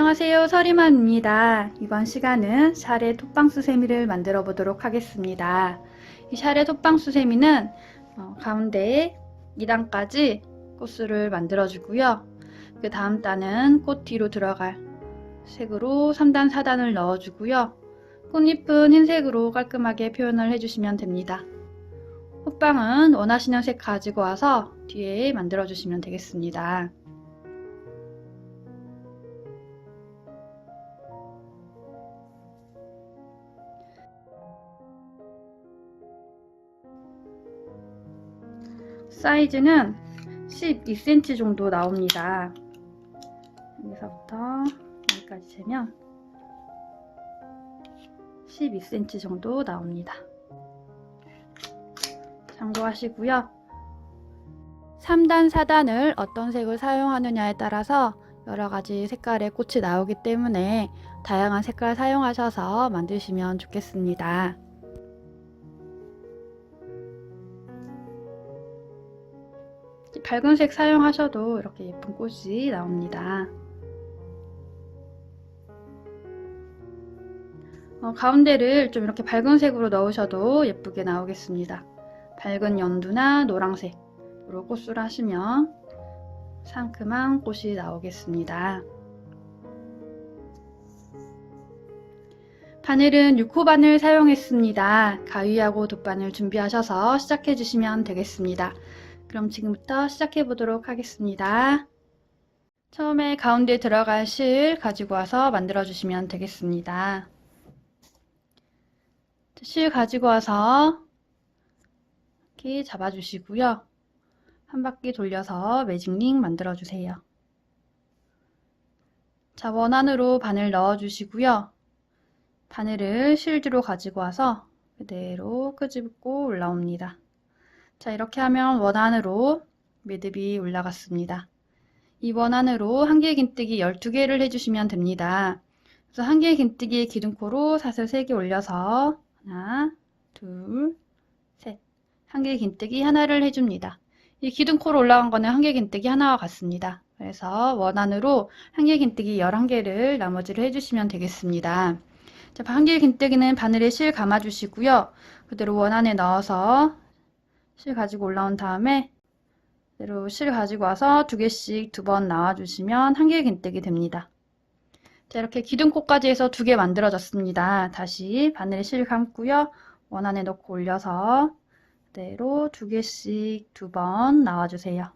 안녕하세요, 서리맘입니다. 이번 시간은 샤레 톡방수세미를 만들어 보도록 하겠습니다. 이 샤레 톡방수세미는 가운데에 2단까지 꽃수를 만들어 주고요. 그 다음 단은 꽃 뒤로 들어갈 색으로 3단, 4단을 넣어 주고요. 꽃잎은 흰색으로 깔끔하게 표현을 해주시면 됩니다. 호빵은 원하시는 색 가지고 와서 뒤에 만들어 주시면 되겠습니다. 사이즈는 12cm 정도 나옵니다. 여기서부터 여기까지 재면 12cm 정도 나옵니다. 참고하시고요. 3단, 4단을 어떤 색을 사용하느냐에 따라서 여러가지 색깔의 꽃이 나오기 때문에 다양한 색깔 사용하셔서 만드시면 좋겠습니다. 밝은 색 사용하셔도 이렇게 예쁜 꽃이 나옵니다. 가운데를 좀 이렇게 밝은 색으로 넣으셔도 예쁘게 나오겠습니다. 밝은 연두나 노란색으로 꽃수를 하시면 상큼한 꽃이 나오겠습니다. 바늘은 6호 바늘 사용했습니다. 가위하고 돗바늘 준비하셔서 시작해 주시면 되겠습니다. 그럼 지금부터 시작해 보도록 하겠습니다. 처음에 가운데 들어갈 실 가지고 와서 만들어 주시면 되겠습니다. 실 가지고 와서 이렇게 잡아 주시고요. 한 바퀴 돌려서 매직링 만들어 주세요. 자, 원안으로 바늘 넣어 주시고요. 바늘을 실 뒤로 가지고 와서 그대로 끄집고 올라옵니다. 자, 이렇게 하면 원안으로 매듭이 올라갔습니다. 이 원안으로 한길긴뜨기 12개를 해주시면 됩니다. 그래서 한길긴뜨기의 기둥코로 사슬 3개 올려서 하나, 둘, 셋. 한길긴뜨기 하나를 해줍니다. 이 기둥코로 올라간 거는 한길긴뜨기 하나와 같습니다. 그래서 원안으로 한길긴뜨기 11개를 나머지를 해주시면 되겠습니다. 자, 한길긴뜨기는 바늘에 실 감아주시고요. 그대로 원안에 넣어서 실 가지고 올라온 다음에 그대로 실 가지고 와서 2개씩 2번 나와주시면 한길긴뜨기 됩니다. 자, 이렇게 기둥코까지 해서 2개 만들어졌습니다. 다시 바늘에 실 감고요. 원안에 넣고 올려서 그대로 2개씩 2번 나와주세요.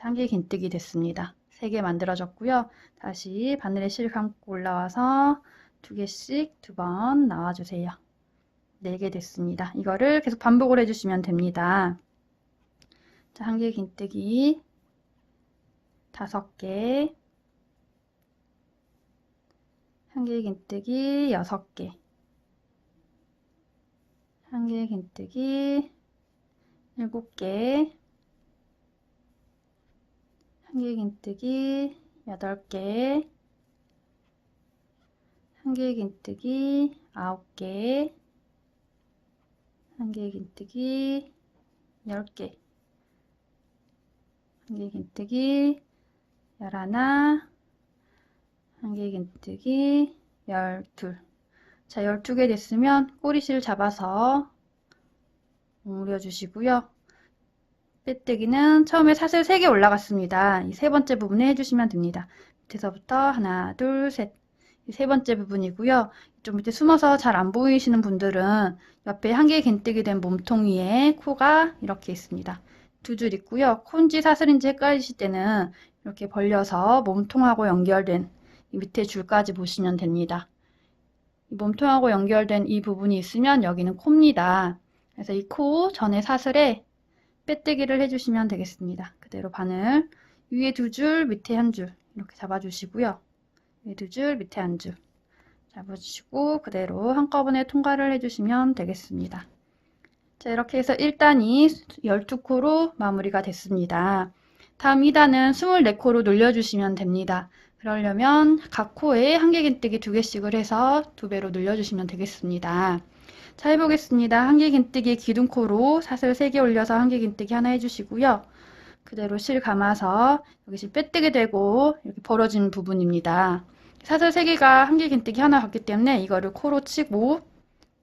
한길긴뜨기 됐습니다. 3개 만들어졌고요. 다시 바늘에 실 감고 올라와서 2개씩 2번 나와주세요. 4개 됐습니다. 이거를 계속 반복을 해주시면 됩니다. 자, 한길긴뜨기 5개, 한길긴뜨기 6개, 한길긴뜨기 7개, 한길긴뜨기 8개, 한길긴뜨기 9개, 한길긴뜨기 10개, 한길긴뜨기 11, 한길긴뜨기 12. 자, 12개 됐으면 꼬리실 잡아서 오므려 주시고요. 빼뜨기는 처음에 사슬 3개 올라갔습니다. 이 세 번째 부분에 해주시면 됩니다. 밑에서부터 하나, 둘, 셋. 이 세 번째 부분이고요. 좀 밑에 숨어서 잘 안 보이시는 분들은 옆에 한길긴뜨기 된 몸통 위에 코가 이렇게 있습니다. 2줄 있고요. 콘지 사슬인지 헷갈리실 때는 이렇게 벌려서 몸통하고 연결된 이 밑에 줄까지 보시면 됩니다. 이 몸통하고 연결된 이 부분이 있으면 여기는 코입니다. 그래서 이 코 전에 사슬에 빼뜨기를 해주시면 되겠습니다. 그대로 바늘 위에 2줄, 밑에 1줄 이렇게 잡아주시고요. 위에 2줄, 밑에 1줄 잡아주시고 그대로 한꺼번에 통과를 해주시면 되겠습니다. 자, 이렇게 해서 1단이 12코로 마무리가 됐습니다. 다음 2단은 24코로 늘려주시면 됩니다. 그러려면 각 코에 한길긴뜨기 2개씩을 해서 2배로 늘려주시면 되겠습니다. 자, 해보겠습니다. 한길긴뜨기 기둥코로 사슬 3개 올려서 한길긴뜨기 하나 해주시고요. 그대로 실 감아서 여기 실 빼뜨게 되고 이렇게 벌어진 부분입니다. 사슬 3개가 한길긴뜨기 하나 갔기 때문에 이거를 코로 치고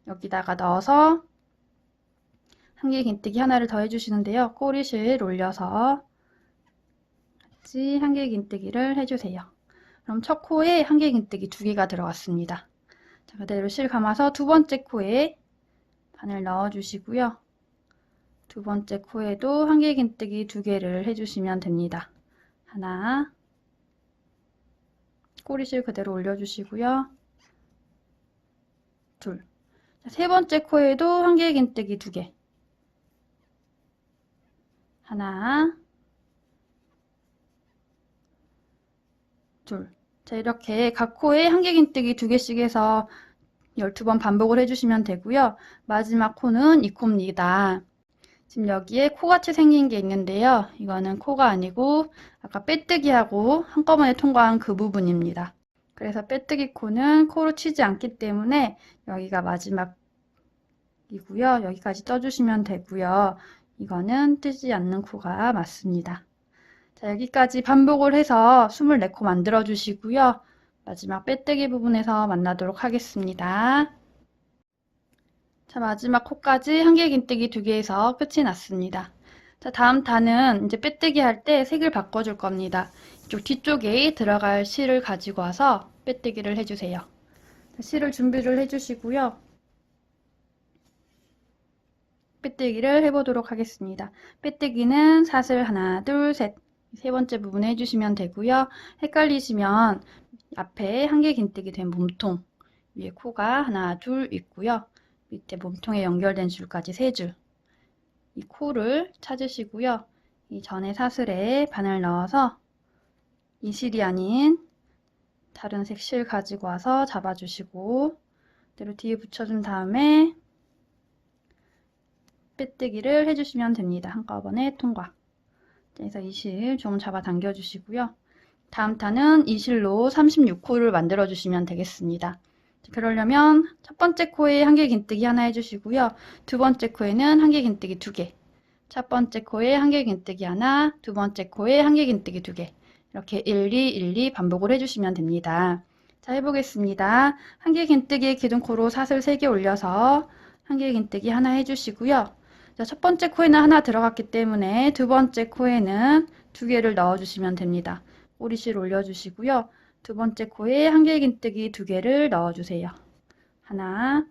여기다가 넣어서 한길긴뜨기 하나를 더 해주시는데요. 꼬리실 올려서 같이 한길긴뜨기를 해주세요. 그럼 첫 코에 한길긴뜨기 2개가 들어갔습니다. 자, 그대로 실 감아서 두 번째 코에 바늘 넣어주시고요. 두 번째 코에도 한길긴뜨기 2개를 해주시면 됩니다. 하나, 꼬리실 그대로 올려주시고요. 둘. 자, 세 번째 코에도 한길긴뜨기 2개. 하나, 둘. 자, 이렇게 각 코에 한길긴뜨기 2개씩 해서 12번 반복을 해주시면 되고요. 마지막 코는 이 코입니다. 지금 여기에 코같이 생긴 게 있는데요. 이거는 코가 아니고 아까 빼뜨기하고 한꺼번에 통과한 그 부분입니다. 그래서 빼뜨기 코는 코로 치지 않기 때문에 여기가 마지막이고요. 여기까지 떠주시면 되고요. 이거는 뜨지 않는 코가 맞습니다. 자, 여기까지 반복을 해서 24코 만들어 주시고요. 마지막 빼뜨기 부분에서 만나도록 하겠습니다. 자, 마지막 코까지 한길긴뜨기 2개에서 끝이 났습니다. 자, 다음 단은 이제 빼뜨기 할 때 색을 바꿔줄 겁니다. 이쪽 뒤쪽에 들어갈 실을 가지고 와서 빼뜨기를 해주세요. 자, 실을 준비를 해주시고요. 빼뜨기를 해보도록 하겠습니다. 빼뜨기는 사슬 하나, 둘, 셋. 세 번째 부분에 해주시면 되고요. 헷갈리시면 앞에 한길긴뜨기 된 몸통 위에 코가 하나, 둘 있고요. 밑에 몸통에 연결된 줄까지 3줄. 이 코를 찾으시고요. 이 전에 사슬에 바늘 넣어서 이 실이 아닌 다른 색 실 가지고 와서 잡아주시고 그대로 뒤에 붙여준 다음에 빼뜨기를 해주시면 됩니다. 한꺼번에 통과. 그래서 이 실 좀 잡아 당겨 주시고요. 다음 탄은 이 실로 36코를 만들어 주시면 되겠습니다. 그러려면 첫 번째 코에 한길긴뜨기 하나 해주시고요. 두 번째 코에는 한길긴뜨기 2개. 첫 번째 코에 한길긴뜨기 하나, 두 번째 코에 한길긴뜨기 2개. 이렇게 1, 2, 1, 2 반복을 해주시면 됩니다. 자, 해보겠습니다. 한길긴뜨기 기둥코로 사슬 3개 올려서 한길긴뜨기 하나 해주시고요. 자, 첫 번째 코에는 하나 들어갔기 때문에 두 번째 코에는 2개를 넣어주시면 됩니다. 꼬리실 올려주시고요. 두 번째 코에 한길긴뜨기 2개를 넣어주세요. 하나,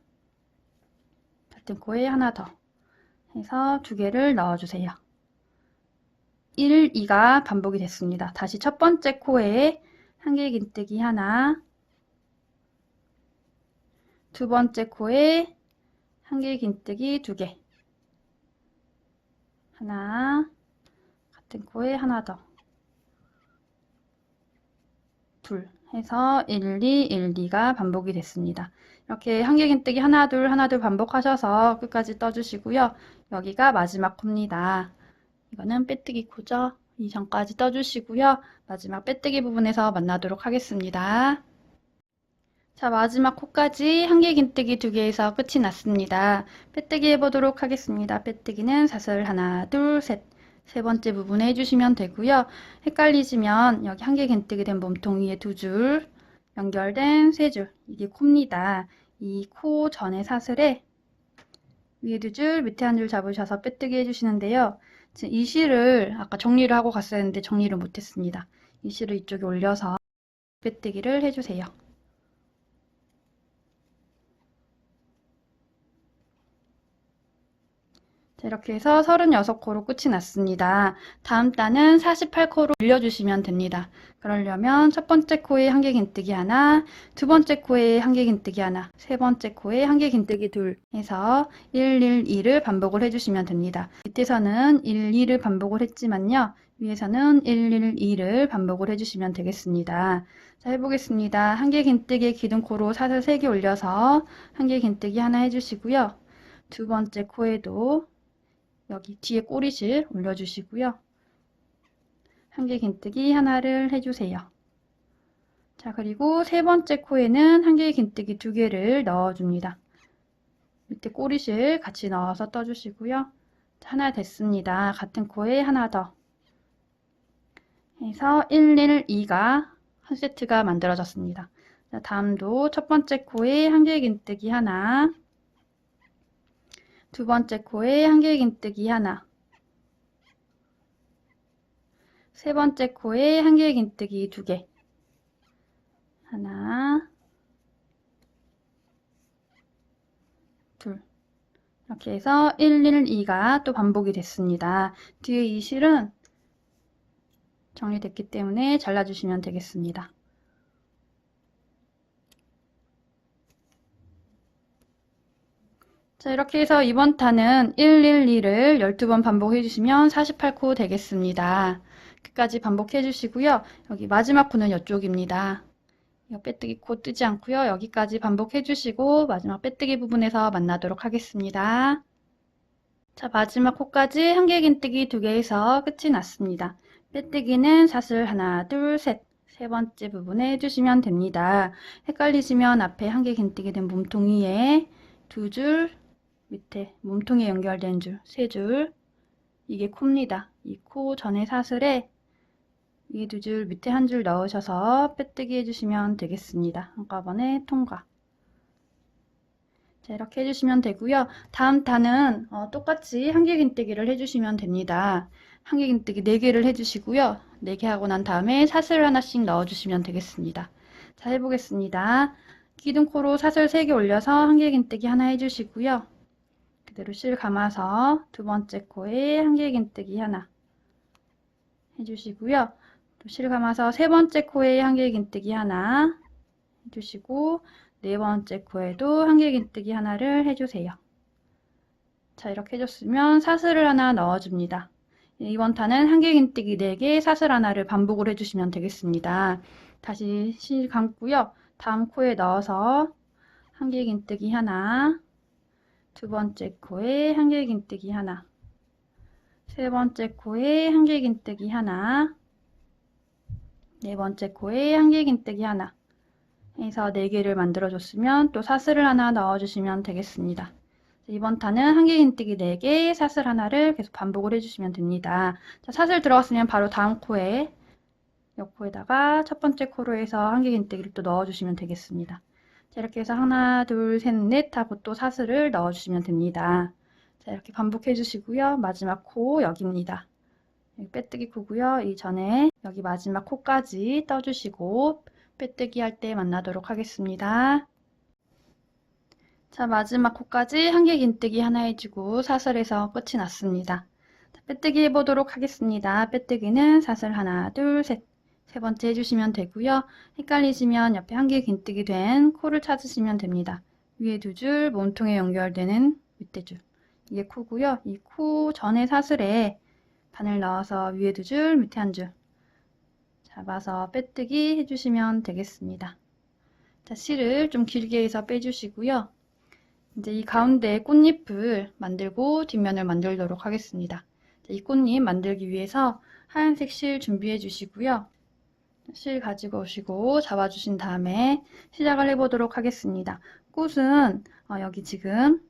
같은 코에 하나 더 해서 2개를 넣어주세요. 1, 2가 반복이 됐습니다. 다시 첫 번째 코에 한길긴뜨기 하나, 두 번째 코에 한길긴뜨기 2개, 하나, 같은 코에 하나 더, 둘 해서 1, 2, 1, 2가 반복이 됐습니다. 이렇게 한길긴뜨기 하나, 둘 반복하셔서 끝까지 떠주시고요. 여기가 마지막 코입니다. 이거는 빼뜨기 코죠. 이 전까지 떠주시고요. 마지막 빼뜨기 부분에서 만나도록 하겠습니다. 자, 마지막 코까지 한길긴뜨기 2개에서 끝이 났습니다. 빼뜨기 해보도록 하겠습니다. 빼뜨기는 사슬 하나, 둘, 셋. 세 번째 부분에 해주시면 되고요. 헷갈리시면 여기 한길긴뜨기 된 몸통 위에 2줄, 연결된 3줄. 이게 코입니다. 이 코 전에 사슬에 위에 2줄, 밑에 1줄 잡으셔서 빼뜨기 해주시는데요. 지금 이 실을 아까 정리를 하고 갔어야 했는데 정리를 못했습니다. 이 실을 이쪽에 올려서 빼뜨기를 해주세요. 자, 이렇게 해서 36코로 끝이 났습니다. 다음 단은 48코로 올려주시면 됩니다. 그러려면 첫 번째 코에 한길긴뜨기 하나, 두 번째 코에 한길긴뜨기 하나, 세 번째 코에 한길긴뜨기 둘 해서 1, 1, 2를 반복을 해주시면 됩니다. 밑에서는 1, 2를 반복을 했지만요. 위에서는 1, 1, 2를 반복을 해주시면 되겠습니다. 자, 해보겠습니다. 한길긴뜨기 기둥코로 사슬 3개 올려서 한길긴뜨기 하나 해주시고요. 두 번째 코에도 여기 뒤에 꼬리실 올려주시고요. 한길긴뜨기 하나를 해주세요. 자, 그리고 세 번째 코에는 한길긴뜨기 2개를 넣어줍니다. 밑에 꼬리실 같이 넣어서 떠주시고요. 자, 하나 됐습니다. 같은 코에 하나 더. 해서 1, 1, 2가 한 세트가 만들어졌습니다. 자, 다음도 첫 번째 코에 한길긴뜨기 하나, 두 번째 코에 한길긴뜨기 하나, 세 번째 코에 한길긴뜨기 2개, 하나, 둘, 이렇게 해서 1, 1, 2가 또 반복이 됐습니다. 뒤에 이 실은 정리됐기 때문에 잘라주시면 되겠습니다. 자, 이렇게 해서 이번 탄은 112를 12번 반복해 주시면 48코 되겠습니다. 끝까지 반복해 주시고요. 여기 마지막 코는 이쪽입니다. 이거 빼뜨기 코 뜨지 않고요. 여기까지 반복해 주시고 마지막 빼뜨기 부분에서 만나도록 하겠습니다. 자, 마지막 코까지 한길긴뜨기 2개에서 끝이 났습니다. 빼뜨기는 사슬 하나, 둘, 셋. 세 번째 부분에 해주시면 됩니다. 헷갈리시면 앞에 한길긴뜨기 된 몸통위에 2줄, 밑에 몸통에 연결된 줄 3줄, 이게 코입니다. 이 코 전에 사슬에 이 2줄 밑에 한 줄 넣으셔서 빼뜨기 해주시면 되겠습니다. 한꺼번에 통과. 자, 이렇게 해주시면 되고요. 다음 탄은 똑같이 한길긴뜨기를 해주시면 됩니다. 한길긴뜨기 4개를 해주시고요. 4개 하고 난 다음에 사슬 하나씩 넣어주시면 되겠습니다. 자, 해보겠습니다. 기둥코로 사슬 3개 올려서 한길긴뜨기 하나 해주시고요. 그대로 실 감아서 두 번째 코에 한길긴뜨기 하나 해주시고요. 또 실 감아서 세 번째 코에 한길긴뜨기 하나 해주시고 네 번째 코에도 한길긴뜨기 하나를 해주세요. 자, 이렇게 해줬으면 사슬을 하나 넣어줍니다. 이번 탄은 한길긴뜨기 4개, 사슬 하나를 반복을 해주시면 되겠습니다. 다시 실 감고요. 다음 코에 넣어서 한길긴뜨기 하나, 두 번째 코에 한길긴뜨기 하나, 세 번째 코에 한길긴뜨기 하나, 네 번째 코에 한길긴뜨기 하나 해서 4개를 만들어줬으면 또 사슬을 하나 넣어주시면 되겠습니다. 이번 탄은 한길긴뜨기 4개, 사슬 하나를 계속 반복을 해주시면 됩니다. 자, 사슬 들어갔으면 바로 다음 코에 옆코에다가 첫 번째 코로 해서 한길긴뜨기를 또 넣어주시면 되겠습니다. 자, 이렇게 해서 하나, 둘, 셋, 넷 하고 또 사슬을 넣어주시면 됩니다. 자, 이렇게 반복해 주시고요. 마지막 코 여기입니다. 여기 빼뜨기 코고요. 이전에 여기 마지막 코까지 떠주시고 빼뜨기 할 때 만나도록 하겠습니다. 자, 마지막 코까지 한길긴뜨기 하나 해주고 사슬에서 끝이 났습니다. 자, 빼뜨기 해보도록 하겠습니다. 빼뜨기는 사슬 하나, 둘, 셋. 세 번째 해주시면 되고요. 헷갈리시면 옆에 한길긴뜨기 된 코를 찾으시면 됩니다. 위에 2줄, 몸통에 연결되는 밑에 줄. 이게 코고요. 이 코 전에 사슬에 바늘 넣어서 위에 2줄, 밑에 한 줄 잡아서 빼뜨기 해주시면 되겠습니다. 자, 실을 좀 길게 해서 빼주시고요. 이제 이 가운데 꽃잎을 만들고 뒷면을 만들도록 하겠습니다. 자, 이 꽃잎 만들기 위해서 하얀색 실 준비해 주시고요. 실 가지고 오시고 잡아주신 다음에 시작을 해보도록 하겠습니다. 꽃은 여기 지금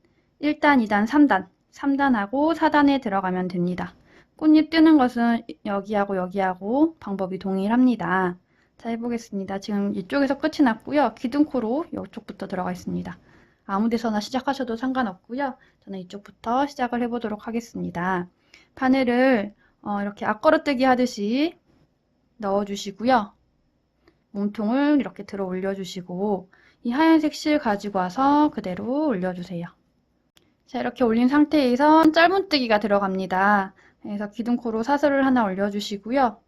1단, 2단, 3단, 3단하고 4단에 들어가면 됩니다. 꽃잎 뜨는 것은 여기하고 여기하고 방법이 동일합니다. 자, 해보겠습니다. 지금 이쪽에서 끝이 났고요. 기둥코로 이쪽부터 들어가 있습니다. 아무 데서나 시작하셔도 상관없고요. 저는 이쪽부터 시작을 해보도록 하겠습니다. 바늘을 이렇게 앞걸어뜨기 하듯이 넣어주시고요. 몸통을 이렇게 들어 올려주시고 이 하얀색 실 가지고 와서 그대로 올려주세요. 자, 이렇게 올린 상태에서 짧은뜨기가 들어갑니다. 그래서 기둥코로 사슬을 하나 올려주시고요.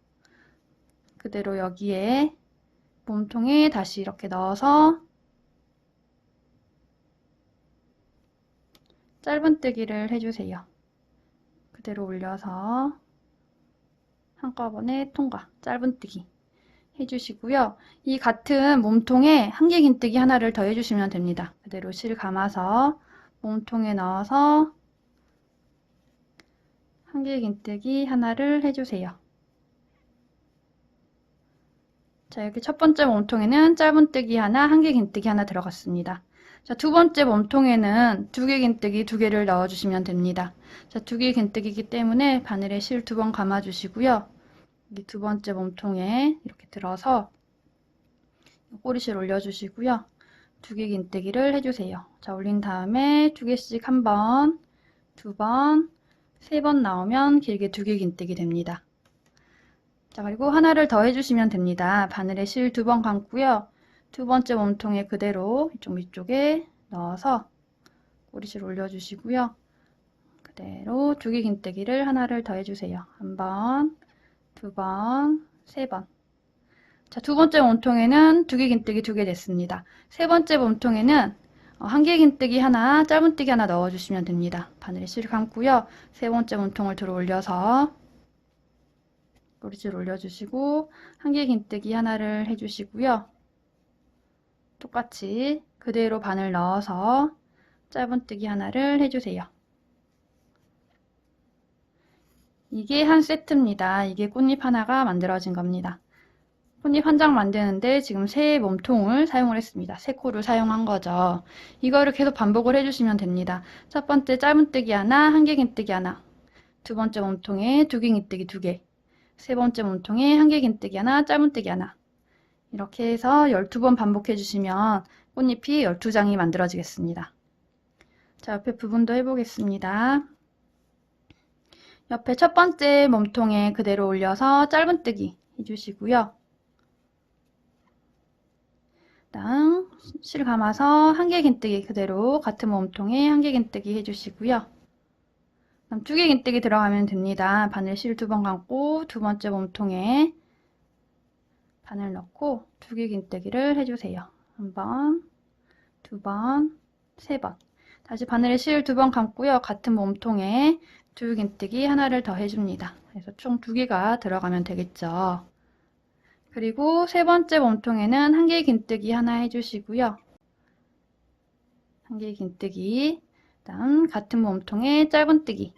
그대로 여기에 몸통에 다시 이렇게 넣어서 짧은뜨기를 해주세요. 그대로 올려서 한꺼번에 통과, 짧은뜨기 해주시고요. 이 같은 몸통에 한길긴뜨기 하나를 더 해주시면 됩니다. 그대로 실 감아서 몸통에 넣어서 한길긴뜨기 하나를 해주세요. 자, 이렇게 첫 번째 몸통에는 짧은뜨기 하나, 한길긴뜨기 하나 들어갔습니다. 자, 두 번째 몸통에는 2개 긴뜨기 2개를 넣어주시면 됩니다. 자, 2개 긴뜨기이기 때문에 바늘에 실 2번 감아주시고요. 여기 두 번째 몸통에 이렇게 들어서 꼬리실 올려주시고요. 두 개 긴뜨기를 해주세요. 자, 올린 다음에 두 개씩 한 번, 두 번, 세 번 나오면 길게 두 개 긴뜨기 됩니다. 자, 그리고 하나를 더 해주시면 됩니다. 바늘에 실 두 번 감고요. 두 번째 몸통에 그대로 이쪽 위쪽에 넣어서 꼬리실 올려주시고요. 그대로 두 개 긴뜨기를 하나를 더 해주세요. 한 번, 두 번, 세 번. 자, 두 번째 몸통에는 두 개 긴뜨기 두 개 됐습니다. 세 번째 몸통에는 한 개 긴뜨기 하나, 짧은뜨기 하나 넣어주시면 됩니다. 바늘에 실 감고요. 세 번째 몸통을 들어 올려서 꼬리줄 올려주시고 한 개 긴뜨기 하나를 해주시고요. 똑같이 그대로 바늘 넣어서 짧은뜨기 하나를 해주세요. 이게 한 세트입니다. 이게 꽃잎 하나가 만들어진 겁니다. 꽃잎 한 장 만드는데 지금 세 몸통을 사용을 했습니다. 세 코를 사용한 거죠. 이거를 계속 반복을 해주시면 됩니다. 첫 번째 짧은뜨기 하나, 한 개 긴뜨기 하나. 두 번째 몸통에 두 개 긴뜨기 두 개. 세 번째 몸통에 한 개 긴뜨기 하나, 짧은뜨기 하나. 이렇게 해서 12번 반복해 주시면 꽃잎이 12장이 만들어지겠습니다. 자, 옆에 부분도 해보겠습니다. 옆에 첫 번째 몸통에 그대로 올려서 짧은뜨기 해주시고요. 그다음 실 감아서 한 개 긴뜨기 그대로 같은 몸통에 한 개 긴뜨기 해주시고요. 그다음 두 개 긴뜨기 들어가면 됩니다. 바늘 실 두 번 감고 두 번째 몸통에 바늘 넣고 두 개 긴뜨기를 해주세요. 한 번, 두 번, 세 번. 다시 바늘에 실 두 번 감고요. 같은 몸통에 두 긴뜨기 하나를 더 해줍니다. 그래서 총 두 개가 들어가면 되겠죠. 그리고 세 번째 몸통에는 한 개 긴뜨기 하나 해주시고요. 한 개 긴뜨기, 그다음 같은 몸통에 짧은뜨기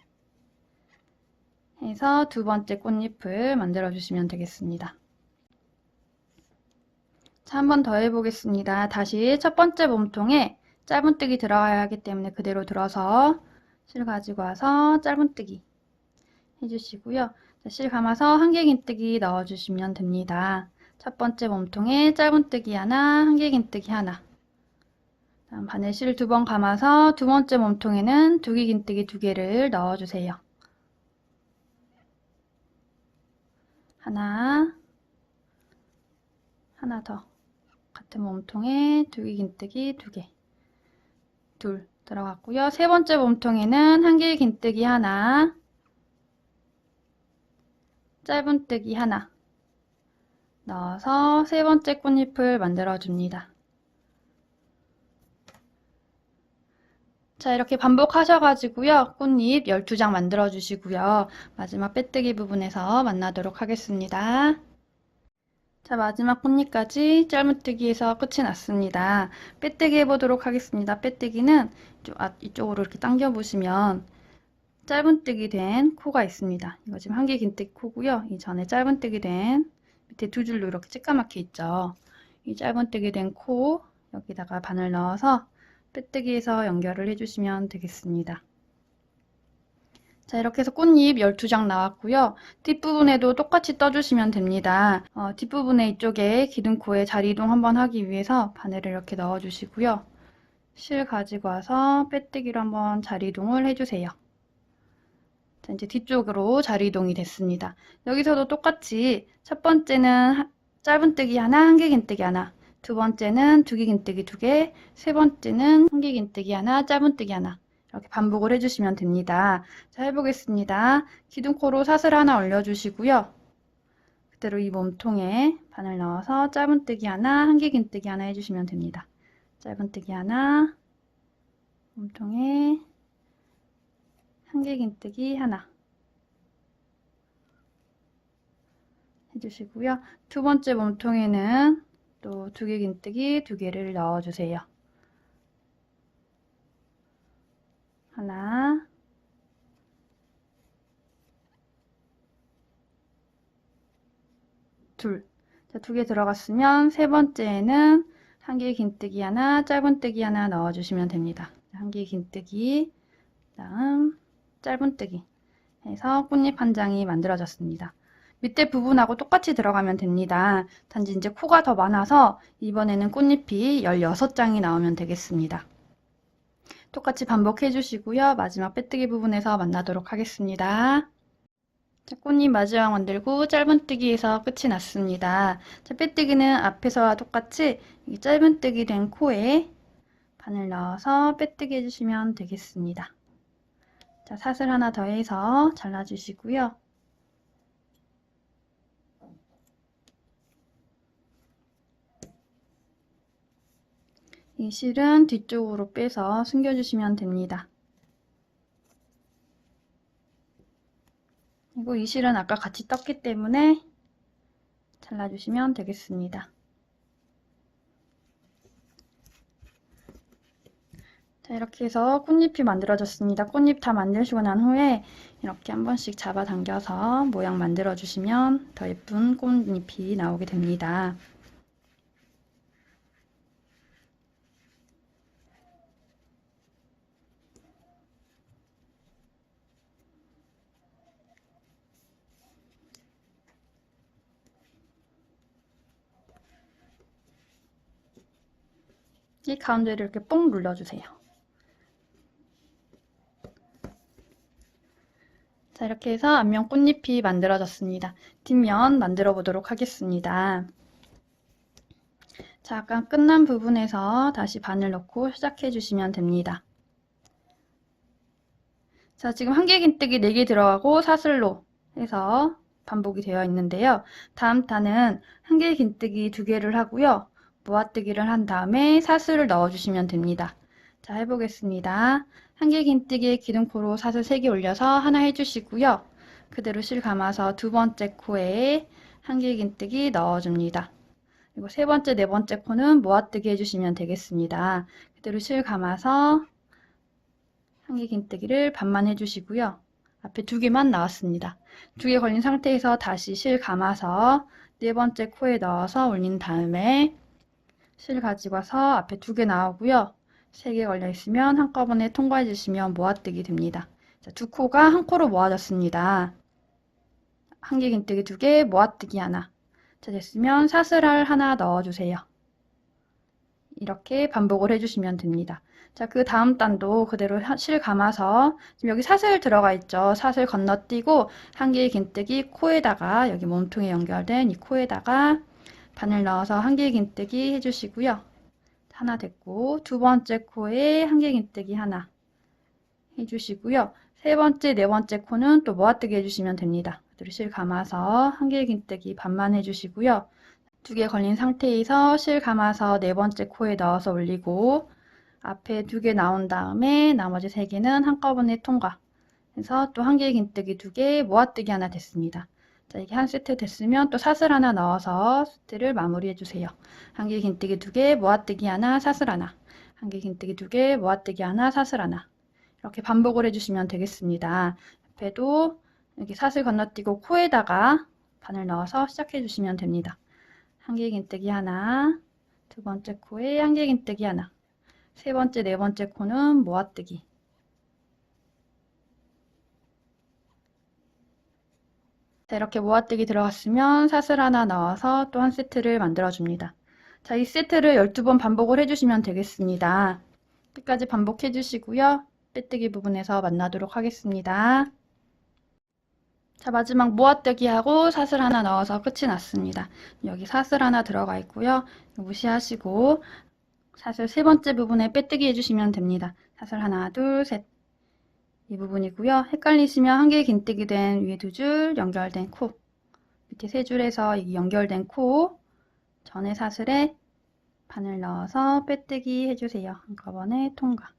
해서 두 번째 꽃잎을 만들어 주시면 되겠습니다. 자, 한 번 더 해보겠습니다. 다시 첫 번째 몸통에 짧은뜨기 들어가야 하기 때문에 그대로 들어서 실 가지고 와서 짧은뜨기 해주시고요. 자, 실 감아서 한 개 긴뜨기 넣어주시면 됩니다. 첫 번째 몸통에 짧은뜨기 하나, 한 개 긴뜨기 하나. 다음 바늘 실 두 번 감아서 두 번째 몸통에는 두 개 긴뜨기 두 개를 넣어주세요. 하나 더. 같은 몸통에 두 개 긴뜨기 두 개. 둘 들어갔고요. 세 번째 몸통에는 한 개 긴뜨기 하나, 짧은뜨기 하나 넣어서 세 번째 꽃잎을 만들어 줍니다. 자, 이렇게 반복하셔가지고요. 꽃잎 12장 만들어 주시고요. 마지막 빼뜨기 부분에서 만나도록 하겠습니다. 자, 마지막 꽃잎까지 짧은뜨기에서 끝이 났습니다. 빼뜨기 해보도록 하겠습니다. 빼뜨기는 이쪽으로 이렇게 당겨 보시면 짧은뜨기 된 코가 있습니다. 이거 지금 한 개 긴뜨기 코고요. 이 전에 짧은뜨기 된 밑에 두 줄로 이렇게 찌까맣게 있죠. 이 짧은뜨기 된 코 여기다가 바늘 넣어서 빼뜨기해서 연결을 해주시면 되겠습니다. 자, 이렇게 해서 꽃잎 12장 나왔고요. 뒷부분에도 똑같이 떠주시면 됩니다. 뒷부분에 이쪽에 기둥코에 자리 이동 한번 하기 위해서 바늘을 이렇게 넣어주시고요. 실 가지고 와서 빼뜨기로 한번 자리 이동을 해주세요. 자, 이제 뒤쪽으로 자리 이동이 됐습니다. 여기서도 똑같이 첫 번째는 짧은뜨기 하나, 한 개 긴뜨기 하나. 두 번째는 두 개 긴뜨기 두 개, 세 번째는 한 개 긴뜨기 하나, 짧은뜨기 하나. 이렇게 반복을 해주시면 됩니다. 자, 해보겠습니다. 기둥코로 사슬 하나 올려주시고요. 그대로 이 몸통에 바늘 넣어서 짧은뜨기 하나, 한 개 긴뜨기 하나 해주시면 됩니다. 짧은뜨기 하나, 몸통에 한 개 긴뜨기 하나 해주시고요. 두 번째 몸통에는 또 두 개 긴뜨기 두 개를 넣어주세요. 하나, 둘. 자, 두 개 들어갔으면 세 번째에는 한 개 긴뜨기 하나, 짧은뜨기 하나 넣어주시면 됩니다. 한 개 긴뜨기, 다음 짧은뜨기 해서 꽃잎 한 장이 만들어졌습니다. 밑에 부분하고 똑같이 들어가면 됩니다. 단지 이제 코가 더 많아서 이번에는 꽃잎이 16장이 나오면 되겠습니다. 똑같이 반복해 주시고요. 마지막 빼뜨기 부분에서 만나도록 하겠습니다. 자, 꽃잎 마지막 만들고 짧은뜨기에서 끝이 났습니다. 자, 빼뜨기는 앞에서와 똑같이 짧은뜨기 된 코에 바늘 넣어서 빼뜨기 해주시면 되겠습니다. 자, 사슬 하나 더 해서 잘라주시고요. 이 실은 뒤쪽으로 빼서 숨겨주시면 됩니다. 그리고 이 실은 아까 같이 떴기 때문에 잘라주시면 되겠습니다. 자, 이렇게 해서 꽃잎이 만들어졌습니다. 꽃잎 다 만드시고 난 후에 이렇게 한 번씩 잡아당겨서 모양 만들어 주시면 더 예쁜 꽃잎이 나오게 됩니다. 이 가운데를 이렇게 뽕 눌러주세요. 자, 이렇게 해서 앞면 꽃잎이 만들어졌습니다. 뒷면 만들어 보도록 하겠습니다. 자, 아까 끝난 부분에서 다시 바늘 넣고 시작해 주시면 됩니다. 자, 지금 한길긴뜨기 4개 들어가고 사슬로 해서 반복이 되어 있는데요. 다음 단은 한길긴뜨기 2개를 하고요. 모아뜨기를 한 다음에 사슬을 넣어주시면 됩니다. 자, 해보겠습니다. 한길긴뜨기에 기둥코로 사슬 3개 올려서 하나 해주시고요. 그대로 실 감아서 두 번째 코에 한길긴뜨기 넣어줍니다. 그리고 세 번째, 네 번째 코는 모아뜨기 해주시면 되겠습니다. 그대로 실 감아서 한길긴뜨기를 반만 해주시고요. 앞에 2개만 나왔습니다. 2개 걸린 상태에서 다시 실 감아서 네 번째 코에 넣어서 올린 다음에 실 가지고 와서 앞에 2개 나오고요. 3개 걸려 있으면 한꺼번에 통과해 주시면 모아뜨기 됩니다. 자, 2코가 한 코로 모아졌습니다. 한길긴뜨기 2개, 모아뜨기 하나. 자, 됐으면 사슬알 하나 넣어주세요. 이렇게 반복을 해주시면 됩니다. 자, 그 다음 단도 그대로 실 감아서 지금 여기 사슬 들어가 있죠. 사슬 건너뛰고 한길긴뜨기 코에다가 여기 몸통에 연결된 이 코에다가 바늘 넣어서 한길긴뜨기 해주시고요. 하나 됐고 두 번째 코에 한길긴뜨기 하나 해주시고요. 세 번째, 네 번째 코는 또 모아뜨기 해주시면 됩니다. 그대로 실 감아서 한길긴뜨기 반만 해주시고요. 2개 걸린 상태에서 실 감아서 네 번째 코에 넣어서 올리고 앞에 2개 나온 다음에 나머지 3개는 한꺼번에 통과 해서 또 한길긴뜨기 2개, 모아뜨기 하나 됐습니다. 자, 이게 한 세트 됐으면 또 사슬 하나 넣어서 세트를 마무리해 주세요. 한길긴뜨기 2개, 모아뜨기 하나, 사슬 하나. 한길긴뜨기 2개, 모아뜨기 하나, 사슬 하나. 이렇게 반복을 해주시면 되겠습니다. 옆에도 이렇게 사슬 건너뛰고 코에다가 바늘 넣어서 시작해 주시면 됩니다. 한길긴뜨기 하나, 두 번째 코에 한길긴뜨기 하나, 세 번째, 네 번째 코는 모아뜨기. 자, 이렇게 모아뜨기 들어갔으면 사슬 하나 넣어서 또 한 세트를 만들어 줍니다. 자, 이 세트를 12번 반복을 해주시면 되겠습니다. 끝까지 반복해 주시고요. 빼뜨기 부분에서 만나도록 하겠습니다. 자, 마지막 모아뜨기 하고 사슬 하나 넣어서 끝이 났습니다. 여기 사슬 하나 들어가 있고요. 무시하시고 사슬 세 번째 부분에 빼뜨기 해주시면 됩니다. 사슬 하나, 둘, 셋. 이 부분이고요. 헷갈리시면 한길긴뜨기 된 위에 2줄 연결된 코, 밑에 3줄에서 연결된 코 전에 사슬에 바늘 넣어서 빼뜨기 해주세요. 한꺼번에 통과.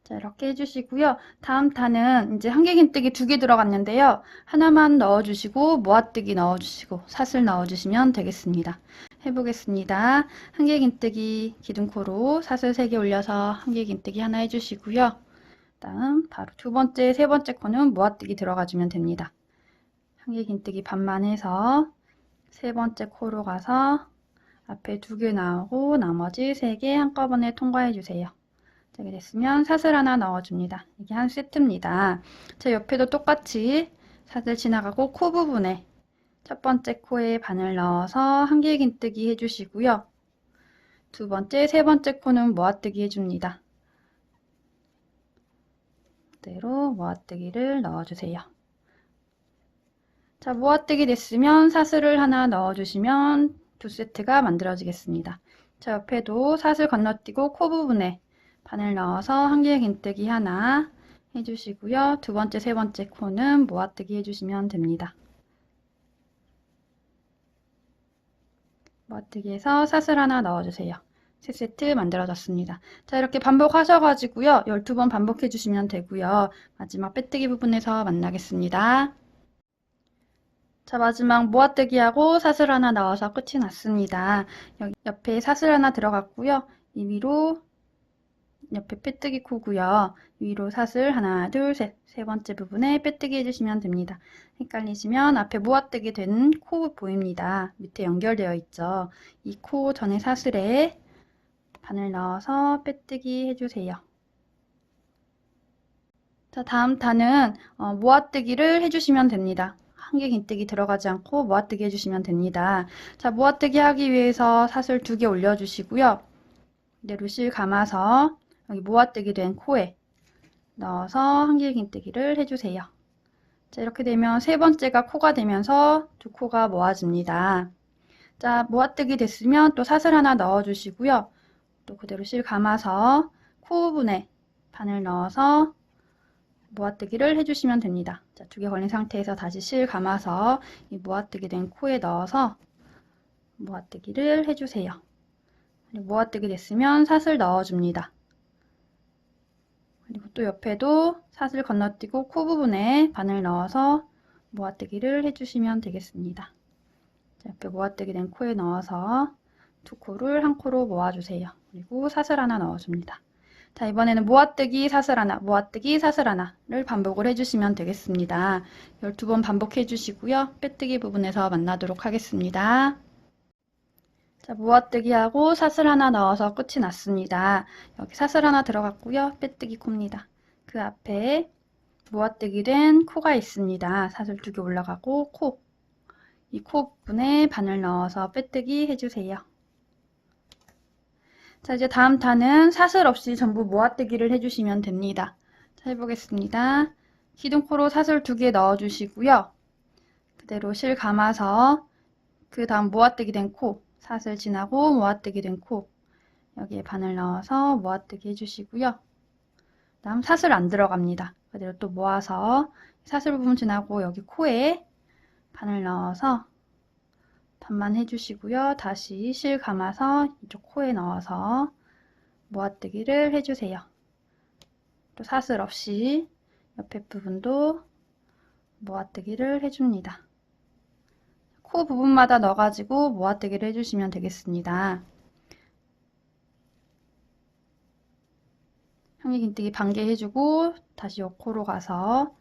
자, 이렇게 해주시고요. 다음 단은 이제 한길긴뜨기 2개 들어갔는데요. 하나만 넣어주시고 모아뜨기 넣어주시고 사슬 넣어주시면 되겠습니다. 해보겠습니다. 한길긴뜨기 기둥코로 사슬 3개 올려서 한길긴뜨기 하나 해주시고요. 다음 바로 두 번째, 세 번째 코는 모아뜨기 들어가주면 됩니다. 한길긴뜨기 반만 해서 세 번째 코로 가서 앞에 2개 나오고 나머지 3개 한꺼번에 통과해 주세요. 이렇게 됐으면 사슬 하나 넣어줍니다. 이게 한 세트입니다. 자, 옆에도 똑같이 사슬 지나가고 코 부분에 첫 번째 코에 바늘 넣어서 한길긴뜨기 해주시고요. 두 번째, 세 번째 코는 모아뜨기 해줍니다. 그대로 모아뜨기를 넣어주세요. 자, 모아뜨기 됐으면 사슬을 하나 넣어주시면 두 세트가 만들어지겠습니다. 자, 옆에도 사슬 건너뛰고 코 부분에 바늘 넣어서 한길긴뜨기 하나 해주시고요. 두 번째, 세 번째 코는 모아뜨기 해주시면 됩니다. 모아뜨기해서 사슬 하나 넣어주세요. 3세트 만들어졌습니다. 자, 이렇게 반복하셔가지고요. 12번 반복해주시면 되고요. 마지막 빼뜨기 부분에서 만나겠습니다. 자, 마지막 모아뜨기하고 사슬 하나 넣어서 끝이 났습니다. 여기 옆에 사슬 하나 들어갔고요. 이 위로 옆에 빼뜨기 코고요. 위로 사슬 하나, 둘, 셋. 세 번째 부분에 빼뜨기 해주시면 됩니다. 헷갈리시면 앞에 모아뜨기 된 코 보입니다. 밑에 연결되어 있죠. 이 코 전에 사슬에 바늘 넣어서 빼뜨기 해주세요. 자, 다음 단은 모아뜨기를 해주시면 됩니다. 한길긴뜨기 들어가지 않고 모아뜨기 해주시면 됩니다. 자, 모아뜨기 하기 위해서 사슬 2개 올려주시고요. 그대로 실 감아서 여기 모아뜨기 된 코에 넣어서 한길긴뜨기를 해주세요. 자, 이렇게 되면 세 번째가 코가 되면서 두 코가 모아집니다. 자, 모아뜨기 됐으면 또 사슬 하나 넣어주시고요. 또 그대로 실 감아서 코 부분에 바늘 넣어서 모아뜨기를 해주시면 됩니다. 자, 2개 걸린 상태에서 다시 실 감아서 이 모아뜨기 된 코에 넣어서 모아뜨기를 해주세요. 그리고 모아뜨기 됐으면 사슬 넣어줍니다. 그리고 또 옆에도 사슬 건너뛰고 코 부분에 바늘 넣어서 모아뜨기를 해주시면 되겠습니다. 자, 옆에 모아뜨기 된 코에 넣어서 두 코를 한 코로 모아주세요. 그리고 사슬 하나 넣어줍니다. 자, 이번에는 모아뜨기 사슬 하나, 모아뜨기 사슬 하나를 반복을 해주시면 되겠습니다. 12번 반복해 주시고요. 빼뜨기 부분에서 만나도록 하겠습니다. 자, 모아뜨기하고 사슬 하나 넣어서 끝이 났습니다. 여기 사슬 하나 들어갔고요. 빼뜨기 코입니다. 그 앞에 모아뜨기 된 코가 있습니다. 사슬 2개 올라가고 코. 이 코 부분에 바늘 넣어서 빼뜨기 해주세요. 자, 이제 다음 단은 사슬 없이 전부 모아뜨기를 해주시면 됩니다. 자, 해보겠습니다. 기둥코로 사슬 2개 넣어주시고요. 그대로 실 감아서 그 다음 모아뜨기 된 코, 사슬 지나고 모아뜨기 된 코, 여기에 바늘 넣어서 모아뜨기 해주시고요. 다음 사슬 안 들어갑니다. 그대로 또 모아서 사슬 부분 지나고 여기 코에 바늘 넣어서 반만 해주시고요. 다시 실 감아서 이쪽 코에 넣어서 모아뜨기를 해주세요. 또 사슬 없이 옆에 부분도 모아뜨기를 해줍니다. 코 부분마다 넣어가지고 모아뜨기를 해주시면 되겠습니다. 한길긴뜨기 반개 해주고 다시 요 코로 가서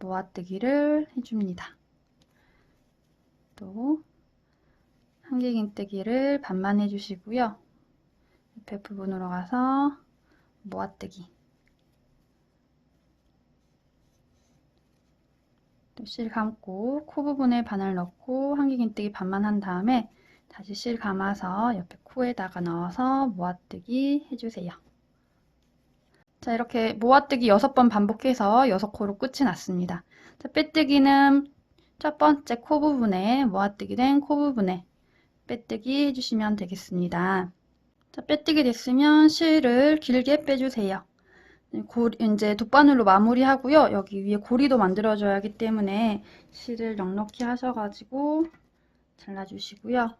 모아뜨기를 해줍니다. 또 한길긴뜨기를 반만 해주시고요. 옆에 부분으로 가서 모아뜨기. 또 실 감고 코 부분에 바늘 넣고 한길긴뜨기 반만 한 다음에 다시 실 감아서 옆에 코에다가 넣어서 모아뜨기 해주세요. 자, 이렇게 모아뜨기 6번 반복해서 6코로 끝이 났습니다. 자, 빼뜨기는 첫 번째 코 부분에 모아뜨기 된 코 부분에 빼뜨기 해주시면 되겠습니다. 자, 빼뜨기 됐으면 실을 길게 빼주세요. 이제 돗바늘로 마무리하고요. 여기 위에 고리도 만들어줘야 하기 때문에 실을 넉넉히 하셔가지고 잘라주시고요.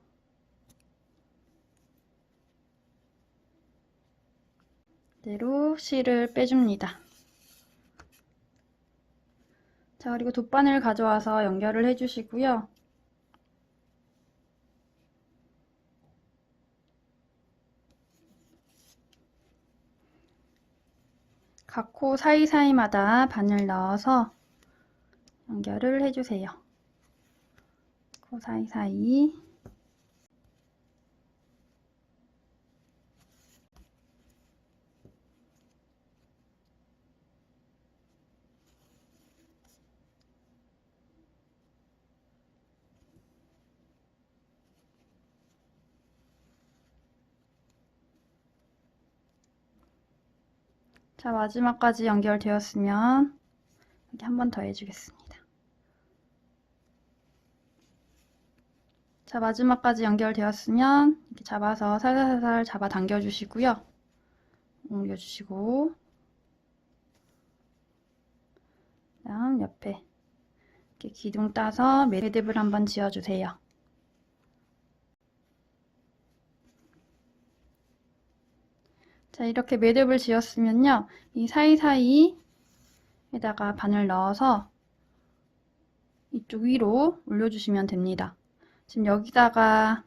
그대로 실을 빼줍니다. 자, 그리고 돗바늘 가져와서 연결을 해주시고요. 각 코 사이사이마다 바늘 넣어서 연결을 해주세요. 코 사이사이. 자, 마지막까지 연결되었으면 여기 한 번 더 해주겠습니다. 자, 마지막까지 연결되었으면 이렇게 잡아서 살살살살 잡아 당겨 주시고요. 옮겨주시고, 그다음 옆에 이렇게 기둥 따서 매듭을 한번 지어주세요. 자, 이렇게 매듭을 지었으면요, 이 사이사이에다가 바늘 넣어서 이쪽 위로 올려주시면 됩니다. 지금 여기다가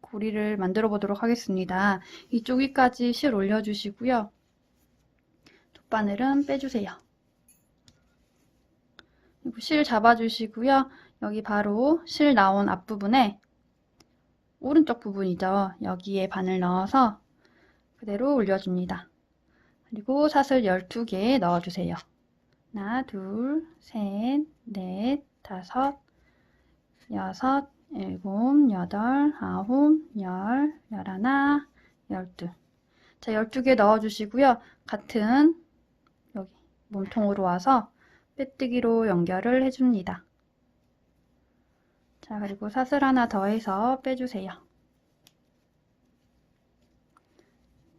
고리를 만들어 보도록 하겠습니다. 이쪽 위까지 실 올려주시고요. 돗바늘은 빼주세요. 그리고 실 잡아주시고요. 여기 바로 실 나온 앞부분에 오른쪽 부분이죠. 여기에 바늘 넣어서 그대로 올려줍니다. 그리고 사슬 12개 넣어주세요. 하나, 둘, 셋, 넷, 다섯, 여섯, 일곱, 여덟, 아홉, 열, 열하나, 열둘. 자, 12개 넣어주시고요. 같은 여기 몸통으로 와서 빼뜨기로 연결을 해줍니다. 자, 그리고 사슬 하나 더해서 빼주세요.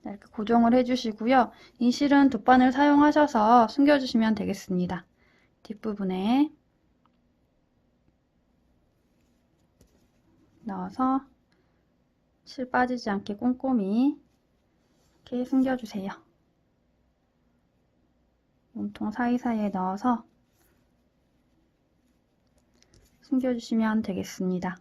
자, 이렇게 고정을 해주시고요. 이 실은 돗바늘 사용하셔서 숨겨주시면 되겠습니다. 뒷부분에 넣어서 실 빠지지 않게 꼼꼼히 이렇게 숨겨주세요. 몸통 사이사이에 넣어서 숨겨주시면 되겠습니다.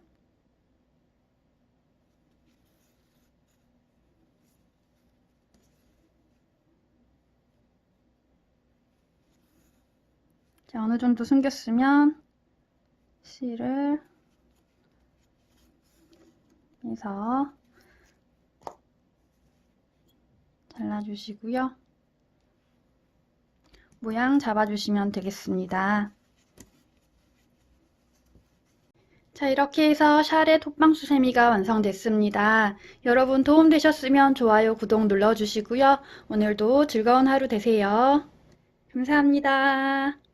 자, 어느 정도 숨겼으면 실을 해서 잘라주시고요. 모양 잡아주시면 되겠습니다. 자, 이렇게 해서 샤의 톡방수세미가 완성됐습니다. 여러분 도움되셨으면 좋아요, 구독 눌러주시고요. 오늘도 즐거운 하루 되세요. 감사합니다.